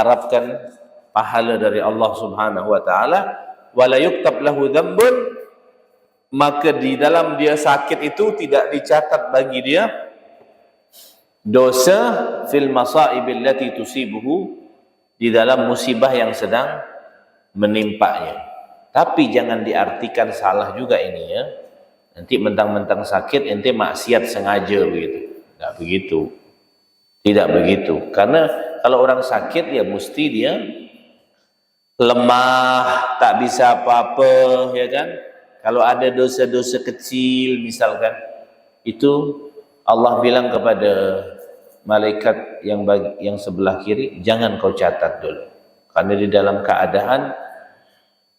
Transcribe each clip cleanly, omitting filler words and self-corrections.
harapkan pahala dari Allah Subhanahu wa taala, wala yuktab lahu dzambun, maka di dalam dia sakit itu tidak dicatat bagi dia dosa fil masaib allati tusibuhu, di dalam musibah yang sedang menimpanya. Tapi jangan diartikan salah juga ini ya. Nanti mentang-mentang sakit ente maksiat sengaja begitu. Tidak begitu. Tidak begitu. Karena kalau orang sakit ya mesti dia lemah, tak bisa apa-apa, ya kan? Kalau ada dosa-dosa kecil misalkan, itu Allah bilang kepada malaikat yang sebelah kiri, jangan kau catat dulu. Karena di dalam keadaan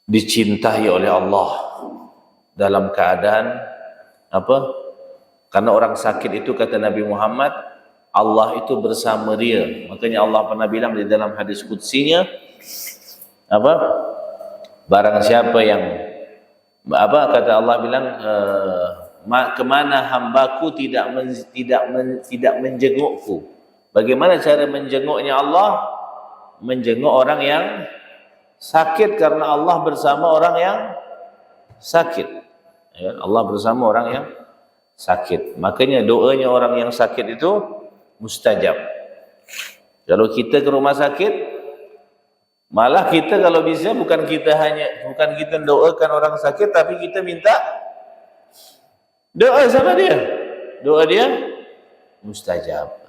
dicintai oleh Allah, dalam keadaan apa? Karena orang sakit itu kata Nabi Muhammad, Allah itu bersama dia. Makanya Allah pernah bilang di dalam hadis qudsinya, apa? Barang siapa yang apa kata Allah bilang, kemana hambaku tidak menjengukku. Bagaimana cara menjenguknya Allah? Menjenguk orang yang sakit, karena Allah bersama orang yang sakit. Ya, Allah bersama orang yang sakit. Makanya doanya orang yang sakit itu mustajab. Kalau kita ke rumah sakit, malah kita kalau bisa bukan kita doakan orang sakit, tapi kita minta doa sama dia. Doa dia mustajab.